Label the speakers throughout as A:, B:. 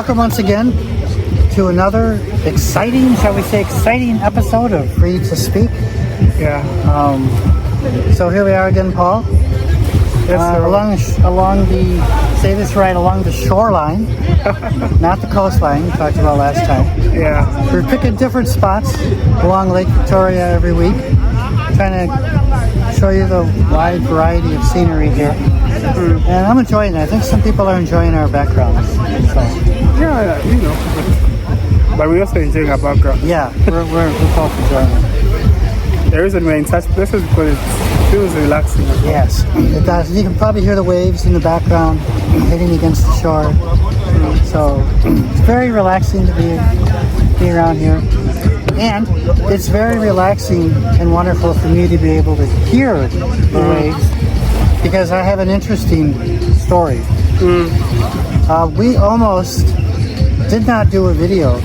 A: welcome once again to another exciting, shall we say, exciting episode of Free to Speak.
B: Yeah.
A: So here we are again, Paul.
B: Yes,
A: along the shoreline, not the coastline we talked about last time.
B: Yeah.
A: We're picking different spots along Lake Victoria every week, trying to show you the wide variety of scenery here. And I'm enjoying it. I think some people are enjoying our backgrounds. So.
B: Yeah, you know. But we're also enjoying our background.
A: Yeah, we're both enjoying it.
B: The reason we're in such places is because it feels relaxing.
A: Yes, it does. You can probably hear the waves in the background hitting against the shore. So it's very relaxing to be around here. And it's very relaxing and wonderful for me to be able to hear the waves because I have an interesting story. We almost did not do a video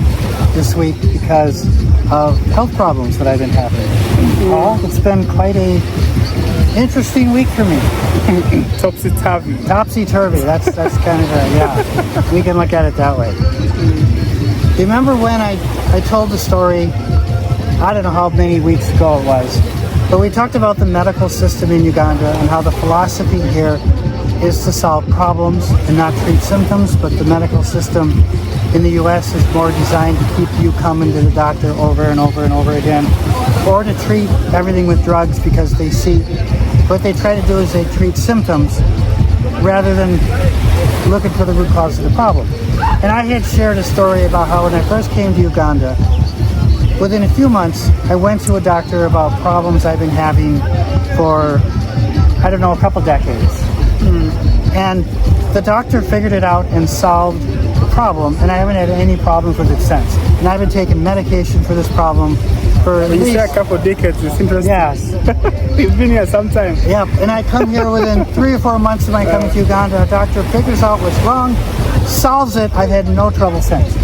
A: this week because of health problems that I've been having. It's been quite a interesting week for me.
B: Topsy-turvy.
A: Topsy-turvy. That's kind of yeah. We can look at it that way. Do you remember when I told the story? I don't know how many weeks ago it was, but we talked about the medical system in Uganda and how the philosophy here is to solve problems and not treat symptoms, but the medical system in the U.S. is more designed to keep you coming to the doctor over and over and over again, or to treat everything with drugs because they see what they try to do is they treat symptoms rather than looking for the root cause of the problem. And I had shared a story about how when I first came to Uganda, within a few months, I went to a doctor about problems I've been having for, I don't know, a couple decades. And the doctor figured it out and solved the problem, and I haven't had any problems with it since. And I've been taking medication for this problem for at
B: When you
A: least...
B: say a couple of decades, it's interesting.
A: Yes.
B: He's been here some time.
A: Yeah, and I come here within 3 or 4 months of my coming to Uganda. A doctor figures out what's wrong, solves it. I've had no trouble since.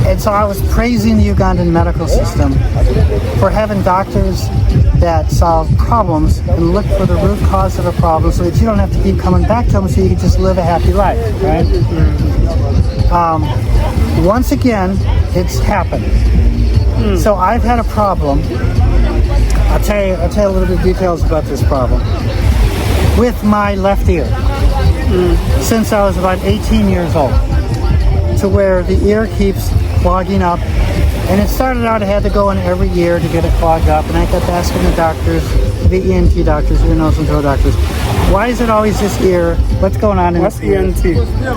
A: And so I was praising the Ugandan medical system for having doctors that solve problems and look for the root cause of a problem so that you don't have to keep coming back to them so you can just live a happy life, right? Once again, it's happened. So I've had a problem. I'll tell you a little bit of details about this problem. With my left ear. Since I was about 18 years old. To where the ear keeps clogging up. And it started out I had to go in every year to get it clogged up. And I kept asking the doctors, the ENT doctors, ear, nose, and throat doctors, why is it always this ear? What's going on in
B: What's
A: this ear?
B: ENT?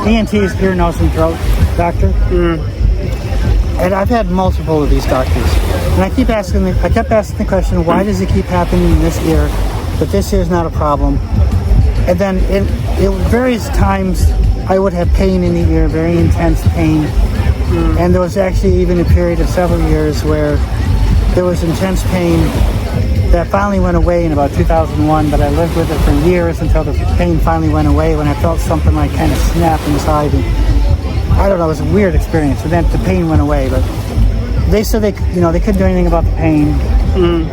A: ENT is ear, nose, and throat doctor. And I've had multiple of these doctors. And I kept asking the question, why does it keep happening in this ear, but this ear is not a problem? And then it various times I would have pain in the ear, very intense pain. And there was actually even a period of several years where there was intense pain that finally went away in about 2001, but I lived with it for years until the pain finally went away when I felt something like kind of snap inside. And I don't know, it was a weird experience. And then the pain went away, but they said they couldn't do anything about the pain.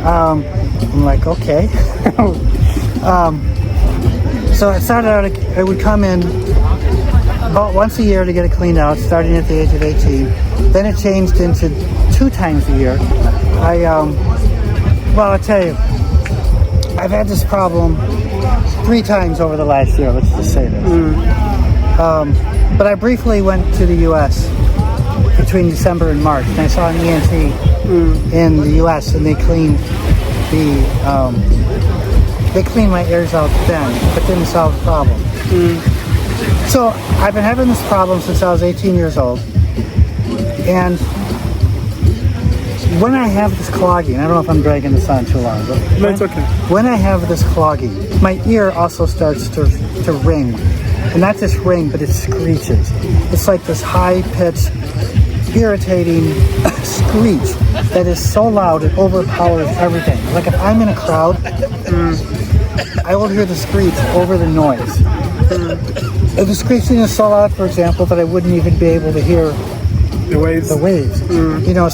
A: I'm like, okay. So it started out, I would come in about once a year to get it cleaned out, starting at the age of 18. Then it changed into 2 times a year. I'll tell you, I've had this problem 3 times over the last year, let's just say this. But I briefly went to the U.S. between December and March, and I saw an ENT in the U.S. and they cleaned my ears out then, but didn't solve the problem. So I've been having this problem since I was 18 years old, and when I have this clogging, I don't know if I'm dragging this on too long, but
B: It's okay.
A: when I have this clogging, my ear also starts to ring. And not just ring, but it screeches. It's like this high-pitched, irritating screech that is so loud it overpowers everything. Like if I'm in a crowd, I will hear the screech over the noise. If the screeching is so loud, for example, that I wouldn't even be able to hear
B: The waves.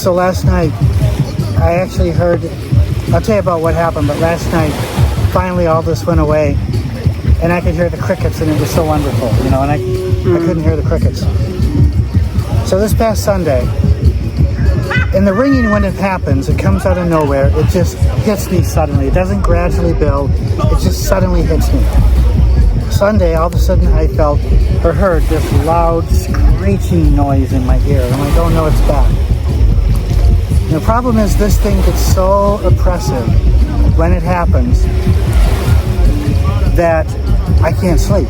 A: So last night, I actually heard, I'll tell you about what happened, but last night, finally all this went away, and I could hear the crickets, and it was so wonderful, and I couldn't hear the crickets. So this past Sunday, and the ringing, when it happens, it comes out of nowhere. It just hits me suddenly. It doesn't gradually build. It just suddenly hits me. Sunday, all of a sudden, I felt or heard this loud screeching noise in my ear. I'm like, oh no, it's back. And the problem is this thing gets so oppressive when it happens that I can't sleep.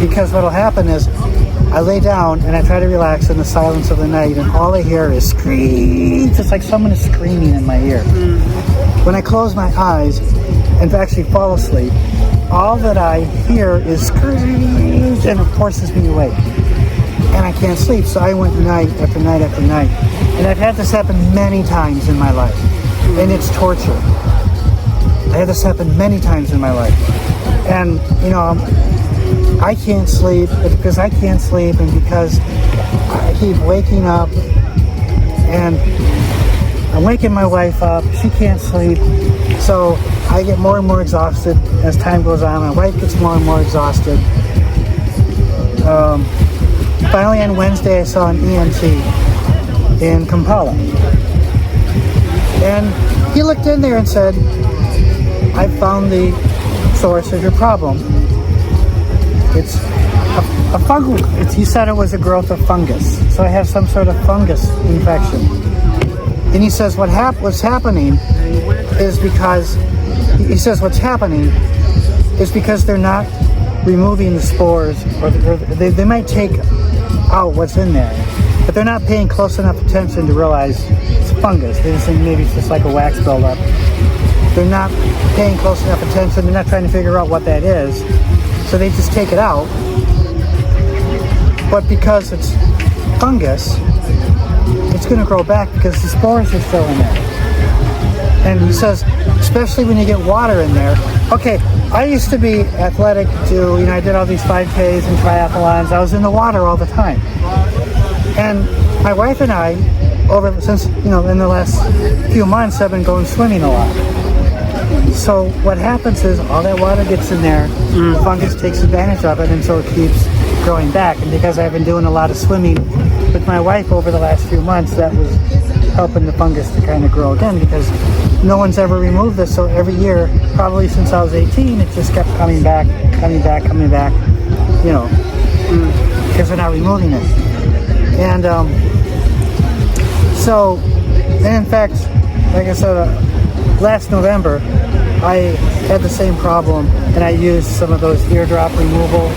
A: Because what'll happen is I lay down and I try to relax in the silence of the night, and all I hear is screams. It's like someone is screaming in my ear. When I close my eyes and actually fall asleep, all that I hear is screams, and it forces me awake. And I can't sleep, so I went night after night after night. And I've had this happen many times in my life, and it's torture. I had this happen many times in my life. And, you know, I can't sleep because I can't sleep, and because I keep waking up, and I'm waking my wife up. She can't sleep, so I get more and more exhausted as time goes on. My wife gets more and more exhausted. Finally, on Wednesday, I saw an ENT in Kampala, and he looked in there and said, "I found the source of your problem. It's a fungal." He said it was a growth of fungus. So I have some sort of fungus infection. And he says what's happening is because they're not removing the spores, or they might take out what's in there, but they're not paying close enough attention to realize it's fungus. They just think maybe it's just like a wax buildup. They're not paying close enough attention. They're not trying to figure out what that is. So they just take it out. But because it's fungus, it's going to grow back because the spores are still in there. And he says, especially when you get water in there. Okay, I used to be athletic too. You know, I did all these 5Ks and triathlons. I was in the water all the time. And my wife and I, in the last few months, have been going swimming a lot. So what happens is all that water gets in there, the fungus takes advantage of it, and so it keeps growing back. And because I've been doing a lot of swimming with my wife over the last few months, that was helping the fungus to kind of grow again, because no one's ever removed this. So every year, probably since I was 18, it just kept coming back, you know, because they're not removing it. And in fact, like I said, last November, I had the same problem, and I used some of those eardrop removal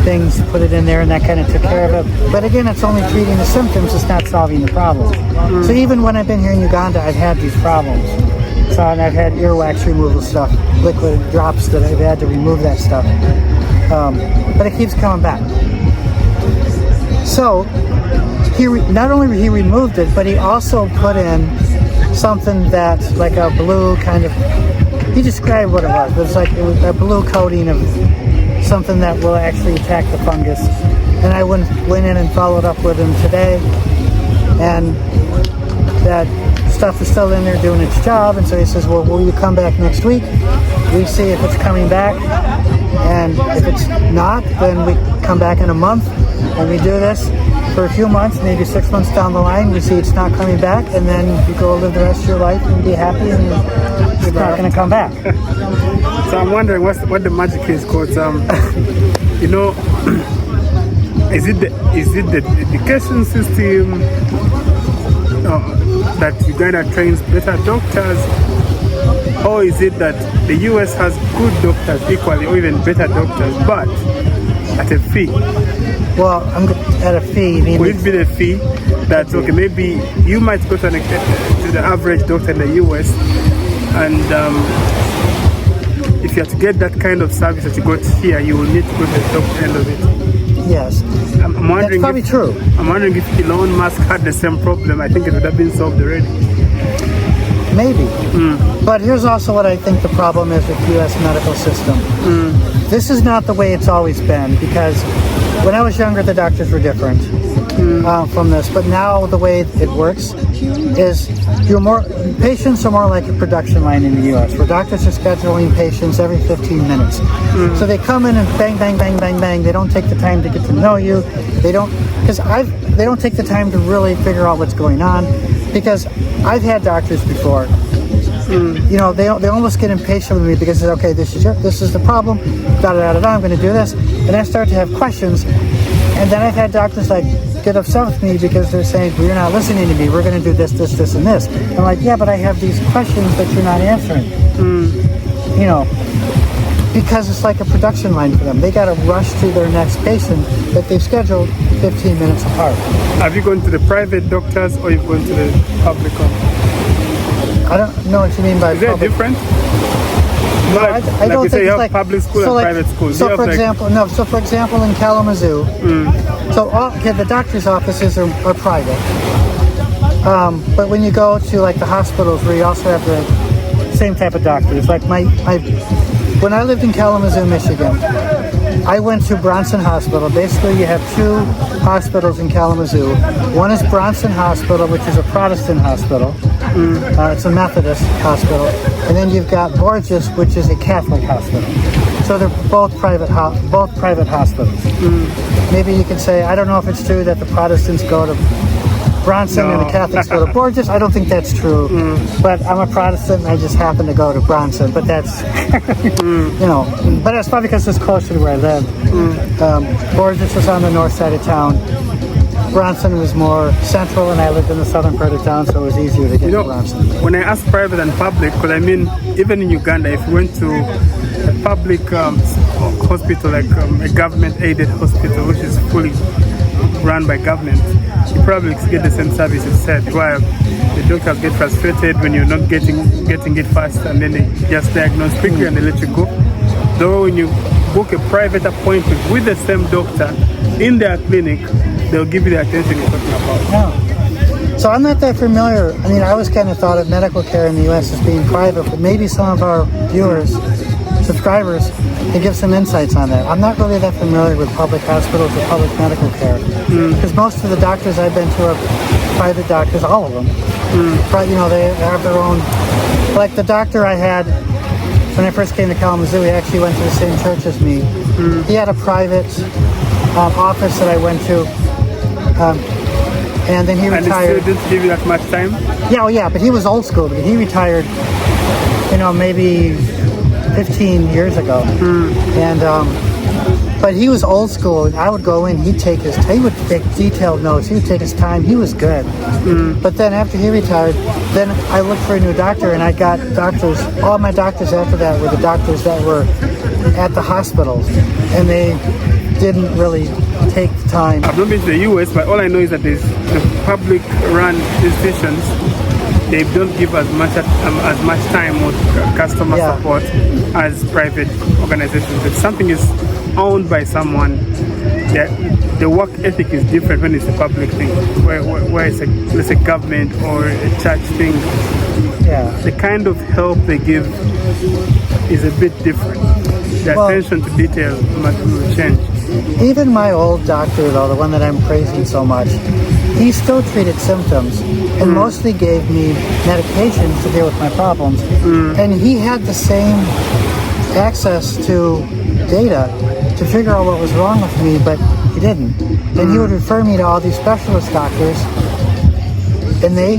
A: things, put it in there, and that kind of took care of it. But again, it's only treating the symptoms, it's not solving the problem. So even when I've been here in Uganda, I've had these problems. So, and I've had earwax removal stuff, liquid drops that I've had to remove that stuff. But it keeps coming back. So, not only he removed it, but he also put in something that's like a blue kind of, he described what it was, but it was a blue coating of something that will actually attack the fungus. And I went in and followed up with him today, and that stuff is still in there doing its job. And so he says, well, will you come back next week? We see if it's coming back, and if it's not, then we come back in a month, and we do this for a few months, maybe 6 months down the line. We see it's not coming back, and then you go live the rest of your life and be happy, and it's not going to come back.
B: So I'm wondering what the magic is, because you know, is it the education system that Uganda trains better doctors, or is it that the US has good doctors equally, or even better doctors, but at a fee?
A: Well, I'm at a fee.
B: Will it be the fee that, okay, maybe you might go to the average doctor in the US, and if you have to get that kind of service that you got here, you will need to go to the top end of it?
A: Yes.
B: I'm wondering.
A: That's probably true.
B: I'm wondering if Elon Musk had the same problem. I think it would have been solved already.
A: Maybe. But here's also what I think the problem is with the U.S. medical system. This is not the way it's always been, because when I was younger, the doctors were different from this. But now the way it works is patients are more like a production line in the U.S., where doctors are scheduling patients every 15 minutes. So they come in and bang, bang, bang, bang, bang. They don't take the time to get to know you. They don't take the time to really figure out what's going on, because I've had doctors before. You know, they almost get impatient with me because they say, okay, this is the problem, I'm going to do this, and I start to have questions, and then I've had doctors like get upset with me because they're saying, well, you're not listening to me, we're going to do this, this, this, and this. I'm like, yeah, but I have these questions that you're not answering. You know, because it's like a production line for them. They got to rush to their next patient that they've scheduled 15 minutes apart.
B: Have you gone to the private doctors or you've gone to the public one?
A: I don't know what you mean by
B: Is that
A: public.
B: different?
A: No,
B: Like,
A: I don't
B: you say
A: think
B: you
A: it's
B: have
A: like
B: public school and private school.
A: So for example, in Kalamazoo, the doctor's offices are private. But when you go to like the hospitals, where you also have the same type of doctors, like when I lived in Kalamazoo, Michigan, I went to Bronson Hospital. Basically, you have two hospitals in Kalamazoo. One is Bronson Hospital, which is a Protestant hospital. It's a Methodist hospital. And then you've got Borges, which is a Catholic hospital. So they're both private hospitals. Maybe you could say, I don't know if it's true that the Protestants go to Bronson and the Catholics go to Borges. I don't think that's true. But I'm a Protestant and I just happen to go to Bronson. But that's, you know, but it's probably because it's closer to where I live. Borges was on the north side of town. Bronson was more central, and I lived in the southern part of town, so it was easier to get to Bronson.
B: When I ask private and public, because I mean, even in Uganda, if you went to a public hospital, like a government-aided hospital, which is fully run by government, you probably get the same service instead. While the doctors get frustrated when you're not getting it fast, and then they just diagnose quickly and they let you go. Though when you book a private appointment with the same doctor in their clinic, they'll give you the attention you're talking about.
A: Yeah. So I'm not that familiar. I mean, I always kind of thought of medical care in the U.S. as being private, but maybe some of our viewers, subscribers, can give some insights on that. I'm not really that familiar with public hospitals or public medical care, because most of the doctors I've been to are private doctors, all of them. But, you know, they have their own. Like the doctor I had when I first came to Kalamazoo, he actually went to the same church as me. He had a private office that I went to. And then he retired.
B: And he still didn't give you that much time?
A: Yeah, but he was old school. He retired, you know, maybe 15 years ago. And but he was old school. I would go in, he would take detailed notes, he would take his time, he was good. But then after he retired, then I looked for a new doctor, and I got doctors, all my doctors after that were the doctors that were at the hospitals, and they didn't really take the time.
B: I've not been to the US, but all I know is that there's the public-run institutions, they don't give as much time or customer support as private organizations. If something is owned by someone, the work ethic is different when it's a public thing, where it's let's say government or a church thing. The kind of help they give is a bit different. The attention to detail will change.
A: Even my old doctor, though, the one that I'm praising so much, he still treated symptoms and mostly gave me medications to deal with my problems. And he had the same access to data to figure out what was wrong with me, but he didn't. And he would refer me to all these specialist doctors, and they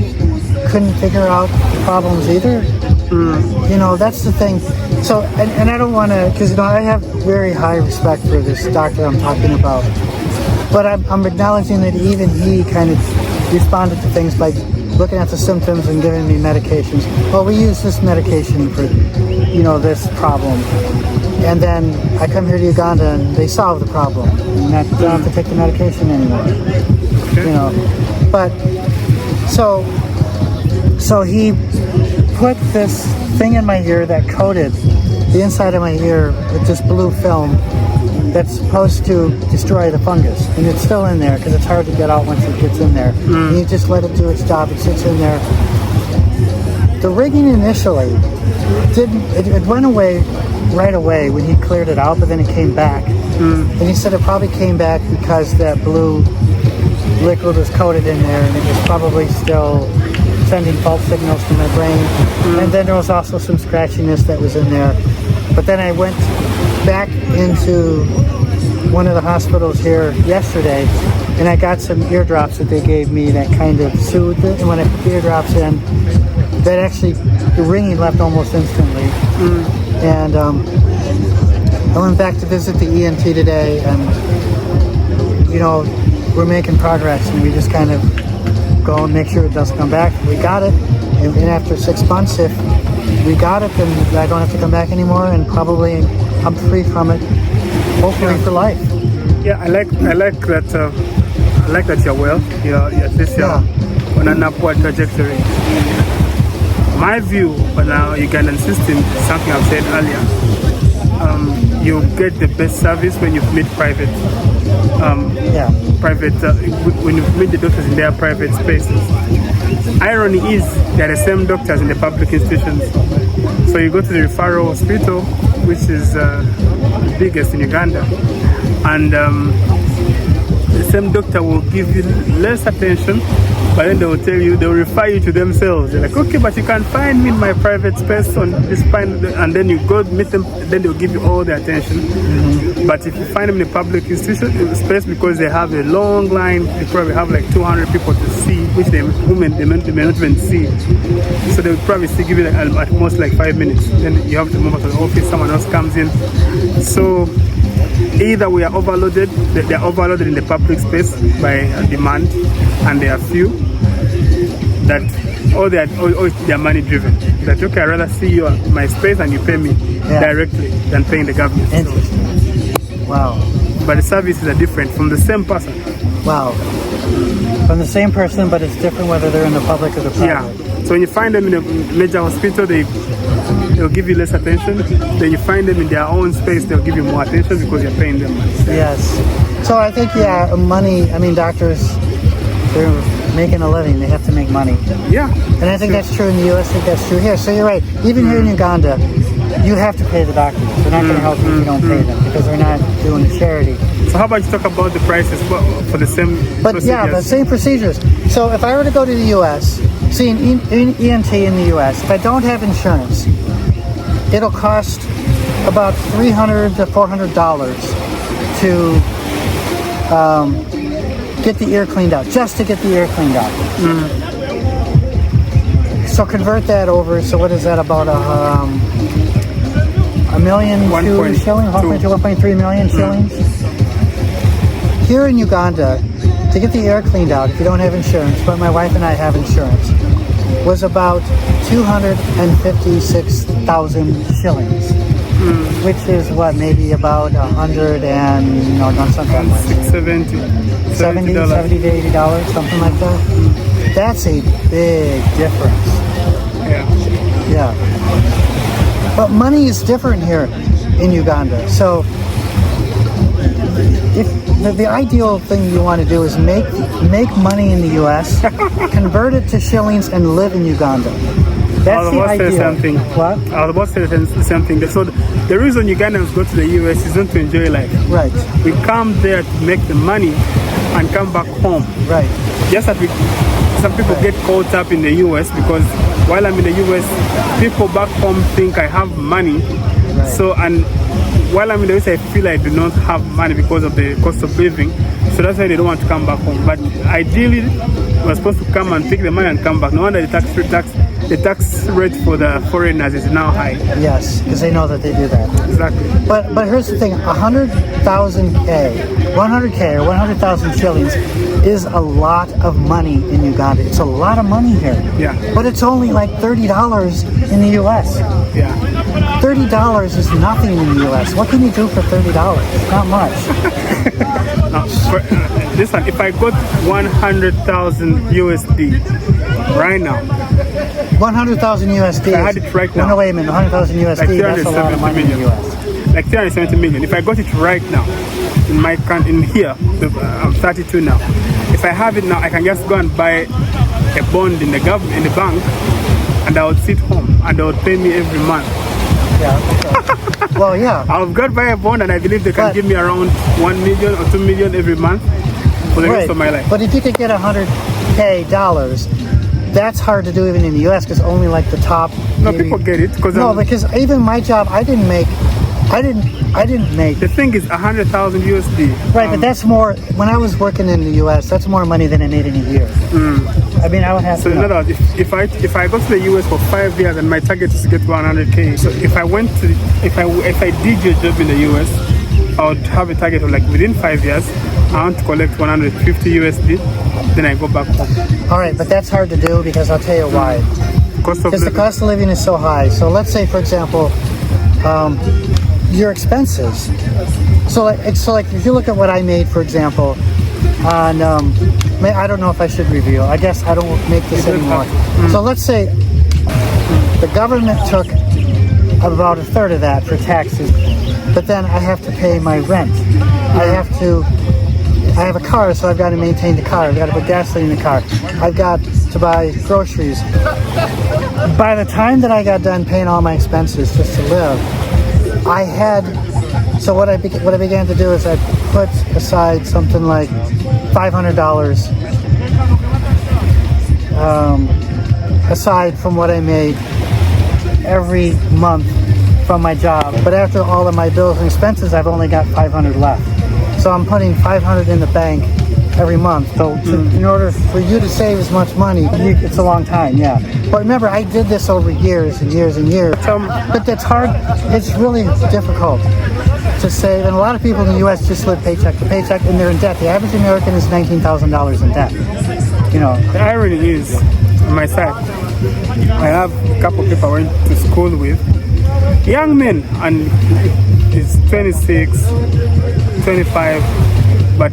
A: couldn't figure out the problems either. You know, that's the thing. So, and I don't want to, because, you know, I have very high respect for this doctor I'm talking about. But I'm acknowledging that even he kind of responded to things by looking at the symptoms and giving me medications. Well, we use this medication for, you know, this problem. And then I come here to Uganda and they solve the problem. And I don't have to take the medication anymore. You know, but so he put this thing in my ear that coated the inside of my ear with this blue film that's supposed to destroy the fungus, and it's still in there because it's hard to get out once it gets in there. And you just let it do its job. It sits in there. The rigging initially it went away right away when he cleared it out, but then it came back. And he said it probably came back because that blue liquid was coated in there, and it was probably still sending false signals to my brain. And then there was also some scratchiness that was in there. But then I went back into one of the hospitals here yesterday, and I got some eardrops that they gave me that kind of soothed it. And when I put the eardrops in, that actually, the ringing left almost instantly. And I went back to visit the ENT today, and you know, we're making progress, and we just kind of go and make sure it doesn't come back. We got it, and after 6 months, if we got it, then I don't have to come back anymore, and probably I'm free from it, hopefully for life.
B: Yeah, I like that you're well. You're on an upward trajectory. My view on our Ugandan system is something I've said earlier. You get the best service when you meet private. When you meet the doctors in their private spaces. Irony is they're the same doctors in the public institutions. So you go to the referral hospital, which is the biggest in Uganda, and the same doctor will give you less attention, but then they will tell you, they will refer you to themselves. They're like, okay, but you can find me in my private space on this fine, and then you go meet them, then they'll give you all the attention. But if you find them in a public institution space, because they have a long line, they probably have like 200 people to see, which they may not even see. So they will probably still give you like, at most like 5 minutes. Then you have to move to the office, someone else comes in. So either we are overloaded, they are overloaded in the public space by demand, and they are few that they are money driven. That okay, I'd rather see you at my space and you pay me directly than paying the government.
A: Interesting. Wow.
B: But the services are different from the same person.
A: Wow. From the same person, but it's different whether they're in the public or the private.
B: Yeah. So when you find them in a major hospital, they'll give you less attention. Then you find them in their own space, they'll give you more attention because you're paying them money.
A: Yes. So I think, money, I mean, doctors, they're making a living. They have to make money.
B: Yeah.
A: And I think that's true in the U.S. I think that's true here. So you're right. Even here in Uganda, you have to pay the doctors. They're not going to help you if you don't pay them, because they're not doing charity.
B: So how about you talk about the prices for the same procedures?
A: Yeah, the same procedures. So if I were to go to the U.S., see an ENT in the U.S., if I don't have insurance, it'll cost about $300 to $400 to get the ear cleaned out, just to get the ear cleaned out. So convert that over. So what is that, about a million shillings, 1.3 million shillings? Here in Uganda, to get the ear cleaned out, if you don't have insurance, but my wife and I have insurance, was about 256,000 shillings, which is what, maybe about 100 and, no, not something like that. 70 to $80, something like that. That's a big difference. Yeah. But money is different here in Uganda. So if the ideal thing you want to do is make money in the U.S., convert it to shillings, and live in Uganda. That's the idea. What?
B: I was about to say the same thing. So the reason Ugandans go to the U.S. is not to enjoy life.
A: Right.
B: We come there to make the money and come back home.
A: Right.
B: Just that some people get caught up in the U.S. because while I'm in the U.S., people back home think I have money. Right. So, and while I'm in the US, I feel I do not have money because of the cost of living. So that's why they don't want to come back home. But ideally, we're supposed to come and take the money and come back. No wonder the tax rate for the foreigners is now high.
A: Yes, because they know that they do that.
B: Exactly.
A: But here's the thing: 100,000 or 100,000 shillings is a lot of money in Uganda. It's a lot of money here.
B: Yeah.
A: But it's only like $30 in the U.S.
B: Yeah.
A: $30 is nothing in the U.S. What can you do for $30? Not much.
B: Now, listen, if I got 100,000 USD right now,
A: 100,000 USD.
B: If I had it right now.
A: No, wait a minute. 100,000 USD.
B: Like
A: that's a lot of money in the US.
B: Like 370 million. If I got it right now, in here, I'm 32 now. If I have it now, I can just go and buy a bond in the bank, and I would sit home, and they would pay me every month.
A: Yeah. Okay. Well, yeah.
B: I've got buy a bond, and I believe they can
A: But-
B: give me around 1 million or 2 million every month for the rest of my life.
A: But if you could get $100K, that's hard to do even in the U.S. because only like the top.
B: No, people get it because
A: because even my job, I didn't make.
B: the thing is 100,000 USD.
A: Right, but that's more. When I was working in the U.S., that's more money than I made in a year. I mean, I would have
B: So
A: to.
B: in other words, if I go to the US for 5 years and my target is to get 100K, so if I did your job in the US, I would have a target of like within 5 years, I want to collect 150 USD, then I go back home.
A: All right, but that's hard to do because I'll tell you why.
B: Cost of
A: Because the
B: living.
A: cost of living is so high. So let's say, for example, your expenses. So like if you look at what I made, for example, on I don't know if I should reveal. I guess I don't make this anymore. So let's say the government took about a third of that for taxes, but then I have to pay my rent. I have a car, so I've got to maintain the car. I've got to put gasoline in the car. I've got to buy groceries. By the time that I got done paying all my expenses just to live, so what I began to do is I put aside something like $500 aside from what I made every month from my job. But after all of my bills and expenses, I've only got $500 left. So I'm putting $500 in the bank every month. So in order for you to save as much money, it's a long time, yeah. But remember, I did this over years and years and years. But that's hard. It's really difficult to save. And a lot of people in the U.S. just live paycheck to paycheck, and they're in debt. The average American is $19,000 in debt. You know.
B: The irony is, on my side, I have a couple of people I went to school with, young men, and it's 26, 25, but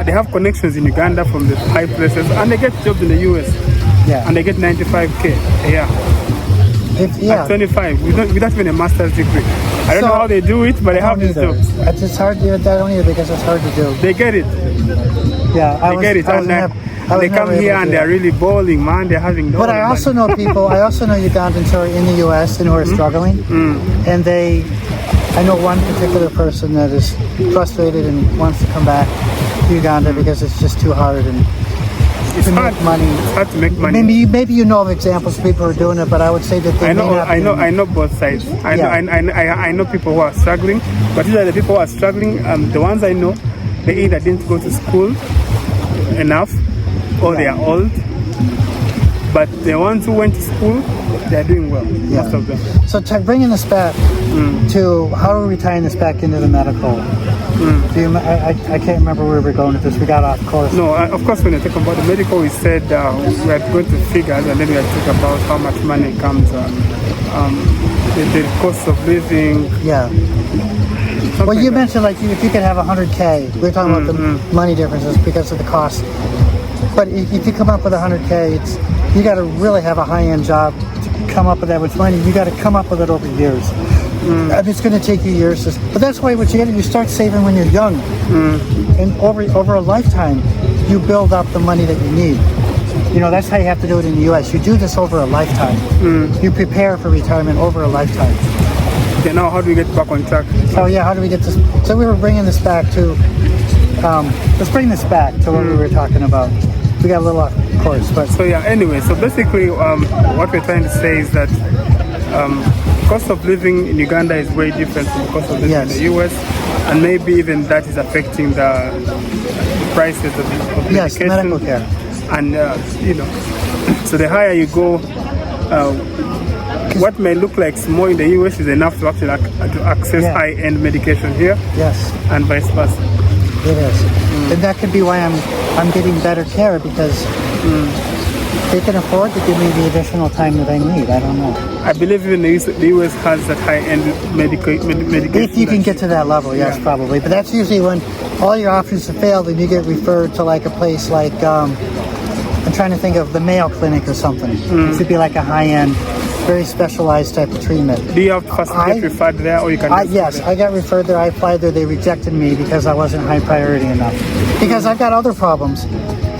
B: they have connections in Uganda from the high places, and they get jobs in the US, and they get 95K a year. At 25, without even a master's degree. I don't know how they do it, but they have these jobs.
A: It's hard to do it. I don't either because it's hard to do.
B: They get it.
A: Yeah,
B: they get it. They come here and they're really balling, man. They're having.
A: But I also know people. I also know Ugandans who are in the U.S. and who are struggling, and I know one particular person that is frustrated and wants to come back to Uganda because it's just too hard and
B: it's
A: to
B: hard.
A: make money.
B: It's hard to make money.
A: Maybe you know of examples of people who are doing it, but I would say that they
B: I know both sides. I know people who are struggling, but usually the people who are struggling, the ones I know, they either didn't go to school enough or they are old. But the ones who went to school, they're doing well, most of them.
A: So bringing this back to, how are we tying this back into the medical? I can't remember where we're going with this. We got off course.
B: No, of course, when I talk about the medical, we said we are going to figures, and then we are talking about how much money comes, the cost of living.
A: Yeah. Well, you mentioned like if you could have 100K, we're talking about the money differences because of the cost. But if you come up with 100K, you got to really have a high-end job to come up with that much money. You got to come up with it over years. And it's going to take you years. But that's why what you got to do, you start saving when you're young. And over a lifetime, you build up the money that you need. You know, that's how you have to do it in the U.S. You do this over a lifetime. You prepare for retirement over a lifetime.
B: Okay, now how do we get back on track?
A: So yeah, how do we get this? So we were bringing this back to, let's bring this back to what we were talking about. We got a little off course, but
B: so yeah. Anyway, so basically, what we're trying to say is that cost of living in Uganda is way different from the cost of living in the US, and maybe even that is affecting the prices of medication,
A: medical care,
B: and you know, so the higher you go, what may look like small in the US is enough to actually to access high-end medication here.
A: Yes,
B: and vice versa.
A: It is, and that could be why I'm getting better care because they can afford to give me the additional time that I need. I don't know.
B: I believe even the US has that high-end medication.
A: If you can get to that level, yes, probably. But that's usually when all your options have failed and you get referred to like a place like, I'm trying to think of the Mayo Clinic or something. It could be like a high-end, very specialized type of treatment.
B: Do you have to first get referred there, or you can?
A: Yes, I got referred there. I applied there. They rejected me because I wasn't high priority enough. Because I've got other problems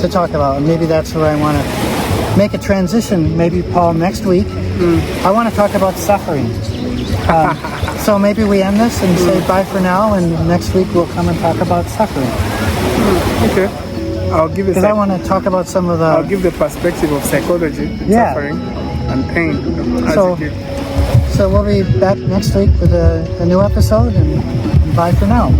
A: to talk about, and maybe that's where I want to make a transition. Maybe Paul, next week, I want to talk about suffering. So maybe we end this and say bye for now, and next week we'll come and talk about suffering.
B: Okay. I'll give
A: Because I want to talk about some of
B: I'll
A: the.
B: give the perspective of psychology,
A: Yeah.
B: suffering, and pain as
A: So-
B: a kid.
A: So we'll be back next week with a new episode, and bye for now.